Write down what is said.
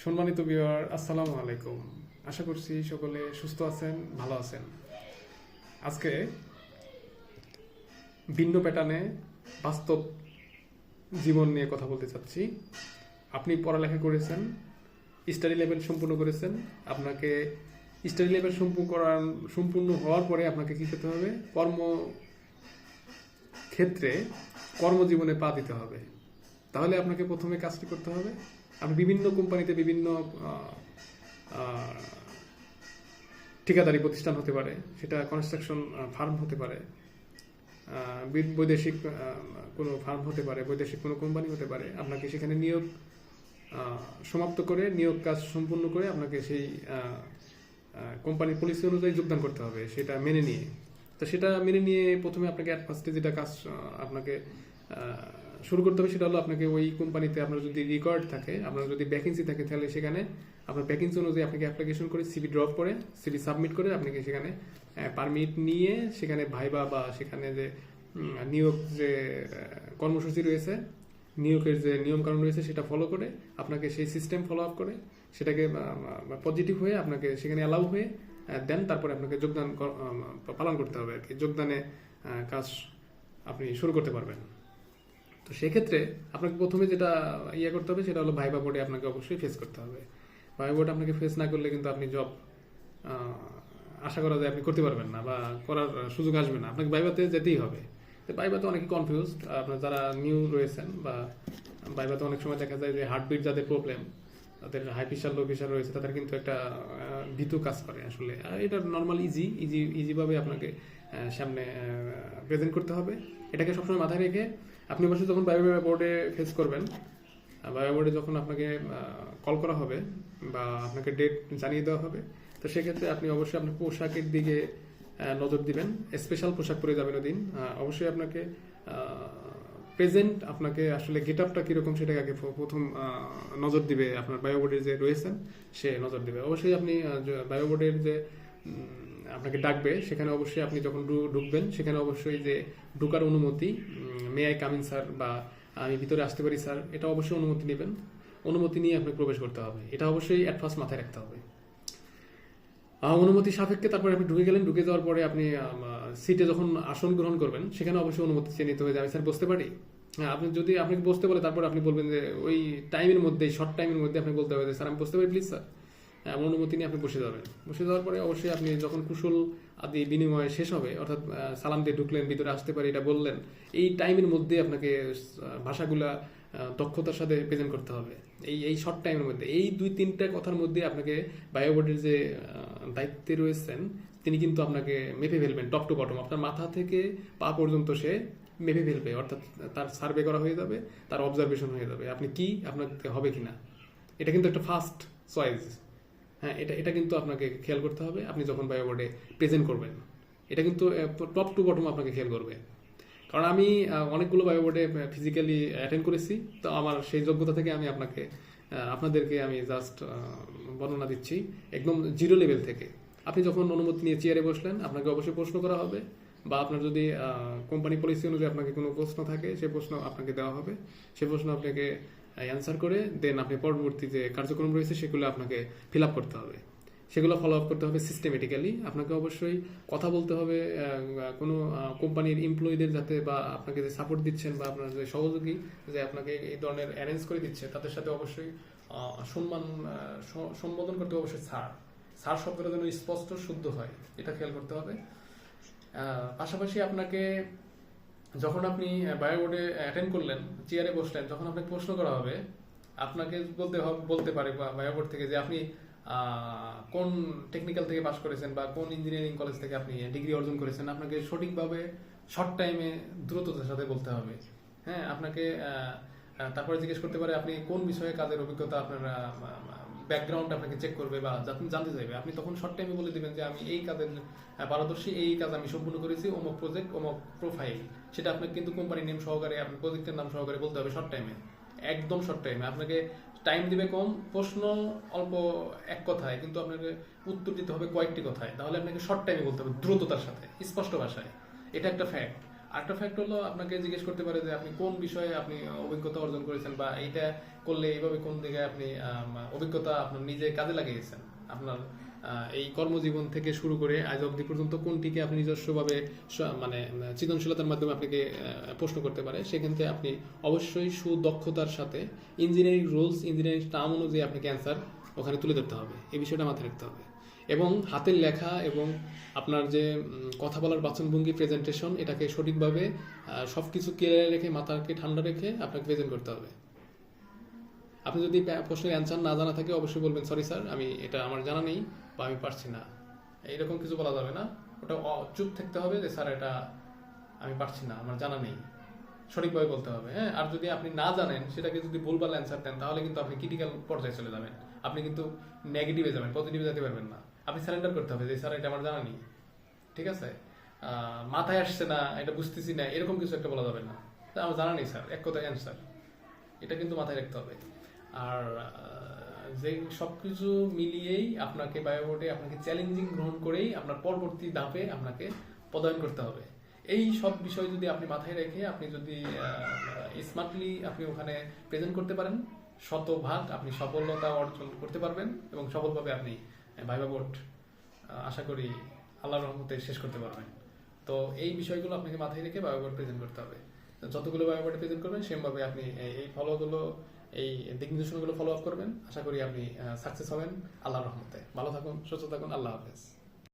সম্মানিত ভিউয়ার, আসসালামু আলাইকুম। আশা করছি সকলে সুস্থ আছেন, ভালো আছেন। আজকে ভিন্ন প্যাটার্নে বাস্তব জীবন নিয়ে কথা বলতে চাচ্ছি। আপনি পড়ালেখা করেছেন, স্টাডি লেভেল সম্পূর্ণ করেছেন। আপনাকে স্টাডি লেভেল সম্পূর্ণ হওয়ার পরে আপনাকে কী করতে হবে? কর্মক্ষেত্রে কর্মজীবনে পা দিতে হবে। তাহলে আপনাকে প্রথমে কাজটি করতে হবে। আপনি বিভিন্ন কোম্পানিতে বিভিন্ন ঠিকাদারি প্রতিষ্ঠান হতে পারে, সেটা কনস্ট্রাকশন ফার্ম হতে পারে, বৈদেশিক কোনো ফার্ম হতে পারে, বৈদেশিক কোনো কোম্পানি হতে পারে। আপনাকে সেখানে নিয়োগ সমাপ্ত করে, নিয়োগ কাজ সম্পূর্ণ করে আপনাকে সেই কোম্পানির পলিসি অনুযায়ী যোগদান করতে হবে, সেটা মেনে নিয়ে। তো সেটা মেনে নিয়ে প্রথমে আপনাকে অ্যাট ফার্স্টে যেটা কাজ আপনাকে শুরু করতে হবে সেটা হলো, আপনাকে ওই কোম্পানিতে আপনার যদি রেকর্ড থাকে, আপনার যদি ভ্যাকেন্সি থাকে, তাহলে সেখানে আপনার ভ্যাকেন্সি অনুযায়ী আপনাকে অ্যাপ্লিকেশন করে সিভি ড্রপ করে, সিভি সাবমিট করে আপনাকে সেখানে পারমিট নিয়ে সেখানে ভাইবা বা সেখানে যে নিয়োগ যে কর্মসূচি রয়েছে, নিয়োগের যে নিয়মকানুন রয়েছে সেটা ফলো করে, আপনাকে সেই সিস্টেম ফলো আপ করে সেটাকে পজিটিভ হয়ে আপনাকে সেখানে অ্যালাউ হয়ে দেন তারপরে আপনাকে যোগদান পালন করতে হবে আর কি। যোগদানে কাজ আপনি শুরু করতে পারবেন। তো সেক্ষেত্রে আপনাকে প্রথমে যেটা করতে হবে সেটা হলো ভাইবা বোর্ডে আপনাকে অবশ্যই ফেস করতে হবে। ভাইবা বোর্ড আপনাকে ফেস না করলে কিন্তু আপনি জব আশা করা যায় আপনি করতে পারবেন না বা করার সুযোগ আসবে না। আপনাকে ভাইবাতে যেতেই হবে। তো ভাইবাতে অনেকে কনফিউজ, আপনার যারা নিউ রয়েছেন বা ভাইবাতে অনেক সময় দেখা যায় যে হার্টবিট যাদের প্রবলেম, তাদের হাই প্রেশার লো প্রেশার রয়েছে, তাদের কিন্তু একটা ভীতু কাজ করে আসলে। আর এটা নর্মাল ইজিভাবে আপনাকে সামনে প্রেজেন্ট করতে হবে। এটাকে সবসময় মাথায় রেখে আপনি অবশ্যই যখন ভাইবা বোর্ডে ফেস করবেন, ভাইবা বোর্ডে যখন আপনাকে কল করা হবে বা আপনাকে ডেট জানিয়ে দেওয়া হবে, তো সেক্ষেত্রে আপনি অবশ্যই আপনার পোশাকের দিকে নজর দিবেন। স্পেশাল পোশাক পরে যাবেন ওদিন। অবশ্যই আপনাকে প্রেজেন্ট আপনাকে আসলে গেট আপটা কীরকম সেটাকে আগে প্রথম নজর দিবে আপনার বায়ো বোর্ডের যে রয়েছেন, সে নজর দিবে। অবশ্যই আপনি বায়ো বোর্ডের যে আপনাকে ডাকবে সেখানে অবশ্যই আপনি যখন ঢুকবেন সেখানে অবশ্যই যে ঢুকার অনুমতি, মে আই কামিন স্যার বা আমি ভিতরে আসতে পারি স্যার, এটা অবশ্যই অনুমতি নেবেন। অনুমতি নিয়ে আপনাকে প্রবেশ করতে হবে, এটা অবশ্যই অ্যাট ফার্স্ট মাথায় রাখতে হবে। অনুমতি সাপেক্ষে তারপরে আপনি ঢুকে গেলেন। ঢুকে যাওয়ার পরে আপনি সিটে যখন আসন গ্রহণ করবেন সেখানে অবশ্যই অনুমতি চেয়ে নিতে হবে যে আমি স্যার বসতে পারি। হ্যাঁ, আপনি যদি আপনাকে বসতে বলে তারপর আপনি বলবেন যে ওই টাইমের মধ্যে, শর্ট টাইমের মধ্যে আপনি বলতে হবে যে স্যার আমি বসতে পারি প্লিজ স্যার। অনুমতি নিয়ে আপনি বসে যাবেন। বসে যাওয়ার পরে অবশ্যই আপনি যখন কুশল আদি বিনিময় শেষ হবে, অর্থাৎ সালাম দিয়ে ঢুকলেন, ভিতরে আসতে পারি এটা বললেন, এই টাইমের মধ্যে আপনাকে ভাষাগুলা দক্ষতার সাথে প্রেজেন্ট করতে হবে। এই শর্ট টাইমের মধ্যে, এই 2-3টা কথার মধ্যে আপনাকে বায়ো বোর্ডের যে দায়িত্বে রয়েছেন তিনি কিন্তু আপনাকে মেপে ফেলবেন টপ টু বটম। আপনার মাথা থেকে পা পর্যন্ত সে মেপে ফেলবে, অর্থাৎ তার সার্ভে করা হয়ে যাবে, তার অবজারভেশন হয়ে যাবে আপনি কি আপনার হবে কিনা। এটা কিন্তু একটা ফার্স্ট চয়েস। হ্যাঁ, এটা কিন্তু আপনাকে খেয়াল করতে হবে আপনি যখন বায়ো বোর্ডে প্রেজেন্ট করবেন। এটা কিন্তু টপ টু বটম আপনাকে খেয়াল করবে। কারণ আমি অনেকগুলো বায়ো বোর্ডে ফিজিক্যালি অ্যাটেন্ড করেছি, তো আমার সেই যোগ্যতা থেকে আমি আপনাদেরকে আমি জাস্ট বর্ণনা দিচ্ছি একদম জিরো লেভেল থেকে। আপনি যখন অনুমতি নিয়ে চেয়ারে বসলেন, আপনাকে অবশ্যই প্রশ্ন করা হবে, বা আপনার যদি কোম্পানি পলিসি অনুযায়ী আপনাকে কোনো প্রশ্ন থাকে সে প্রশ্ন আপনাকে দেওয়া হবে। সে প্রশ্ন আপনাকে অ্যান্সার করে দেন আপনি পরবর্তী যে কার্যক্রম রয়েছে সেগুলো আপনাকে ফিল আপ করতে হবে, সেগুলো ফলো আপ করতে হবে সিস্টেমেটিক্যালি। আপনাকে অবশ্যই কথা বলতে হবে কোনো কোম্পানির এমপ্লয়ীদের যাতে, বা আপনাকে যে সাপোর্ট দিচ্ছেন বা আপনার যে সহযোগী যে আপনাকে এই ধরনের অ্যারেঞ্জ করে দিচ্ছে তাদের সাথে অবশ্যই সম্বোধন করতে হবে। অবশ্যই স্যার শব্দটা যেন স্পষ্ট শুদ্ধ হয়, এটা খেয়াল করতে হবে। পাশাপাশি আপনাকে যখন আপনি বায়ো বোর্ডে অ্যাটেন্ড করলেন, চেয়ারে বসলেন, যখন আপনাকে প্রশ্ন করা হবে আপনাকে বলতে পারে বায়ো বোর্ড থেকে যে আপনি কোন টেকনিক্যাল থেকে পাস করেছেন বা কোন ইঞ্জিনিয়ারিং কলেজ থেকে আপনি ডিগ্রি অর্জন করেছেন। আপনাকে সঠিকভাবে শর্ট টাইমে দ্রুততার সাথে বলতে হবে। হ্যাঁ, আপনাকে তারপরে জিজ্ঞেস করতে পারে আপনি কোন বিষয়ে কাজের অভিজ্ঞতা, আপনার ব্যাকগ্রাউন্ড আপনাকে চেক করবে বা জানতে চাইবে। আপনি তখন শর্ট টাইমে বলে দিবেন যে আমি এই কাজের পারদর্শী, এই কাজ আমি সম্পূর্ণ করেছি, অমুক প্রজেক্ট, অমুক প্রোফাইল। সেটা আপনাকে কিন্তু কোম্পানির নেম সহকারে, আপনার প্রজেক্টের নাম সহকারে বলতে হবে শর্ট টাইমে, একদম শর্ট টাইমে। আপনাকে টাইম দিবে কম, প্রশ্ন অল্প এক কথায়, কিন্তু আপনাকে উত্তর দিতে হবে কয়েকটি কথায়। তাহলে আপনাকে শর্ট টাইমে বলতে হবে দ্রুততার সাথে, স্পষ্ট ভাষায়। এটা একটা ফ্যাক্ট। আরেকটা ফ্যাক্ট হলো আপনাকে জিজ্ঞেস করতে পারে যে আপনি কোন বিষয়ে আপনি অভিজ্ঞতা অর্জন করেছেন বা এইটা করলে এইভাবে কোন দিকে আপনি অভিজ্ঞতা আপনার নিজে কাজে লাগিয়েছেন আপনার এই কর্মজীবন থেকে শুরু করে আজ অবধি পর্যন্ত কোনটিকে আপনি নিজস্বভাবে মানে সৃজনশীলতার মাধ্যমে আপনাকে প্রশ্ন করতে পারে, সেক্ষেত্রে আপনি অবশ্যই সুদক্ষতার সাথে ইঞ্জিনিয়ারিং রুলস ইঞ্জিনিয়ারিং টার্ম অনুযায়ী আপনাকে অ্যান্সার ওখানে তুলে ধরতে হবে। এই বিষয়টা মাথায় রাখতে হবে এবং হাতের লেখা এবং আপনার যে কথা বলার বাচনভঙ্গি প্রেজেন্টেশন এটাকে সঠিকভাবে সব কিছু ক্লিয়ার রেখে মাথাকে ঠান্ডা রেখে আপনাকে প্রেজেন্ট করতে হবে। আপনি যদি প্রশ্নের অ্যান্সার না জানা থাকে অবশ্যই বলবেন সরি স্যার আমি এটা আমার জানা নেই বা আমি পারছি না, এইরকম কিছু বলা যাবে না। ওটা চুপ থাকতে হবে যে স্যার এটা আমি পারছি না, আমার জানা নেই, সঠিকভাবে বলতে হবে। হ্যাঁ, আর যদি আপনি না জানেন সেটাকে যদি ভুলভাল অ্যান্সার দেন তাহলে কিন্তু আপনি ক্রিটিক্যাল পর্যায়ে চলে যাবেন, আপনি কিন্তু নেগেটিভে যাবেন, পজিটিভে যেতে পারবেন না। আপনি সারেন্ডার করতে হবে যে স্যার এটা আমার জানা নেই, ঠিক আছে, মাথায় আসছে না, এটা বুঝতেছি না, এরকম কিছু একটা বলা যাবে না, আমার জানা নেই স্যার, এক কথায় অ্যান্সার, এটা কিন্তু মাথায় রাখতে হবে। আর যে সবকিছু মিলিয়েই আপনাকে বায়োবোর্ডে আপনাকে চ্যালেঞ্জিং গ্রহণ করেই আপনার পরবর্তী ধাপে আপনাকে পদায়ন করতে হবে। এই সব বিষয় যদি আপনি মাথায় রেখে আপনি যদি স্মার্টলি আপনি ওখানে প্রেজেন্ট করতে পারেন, শতভাগ আপনি সফলতা অর্জন করতে পারবেন এবং সফলভাবে আপনি ভাইবা বোর্ড আশা করি আল্লাহর রহমতে শেষ করতে পারবেন। তো এই বিষয়গুলো আপনাকে মাথায় রেখে ভাইবা বোর্ড প্রেজেন্ট করতে হবে। যতগুলো ভাইবা বোর্ডে প্রেজেন্ট করবেন সেমভাবে আপনি এই ফলোগুলো এই দিক নির্দেশনাগুলো ফলো আপ করবেন, আশা করি আপনি সাকসেস হবেন আল্লাহর রহমতে। ভালো থাকুন, সুস্থ থাকুন, আল্লাহ হাফেজ।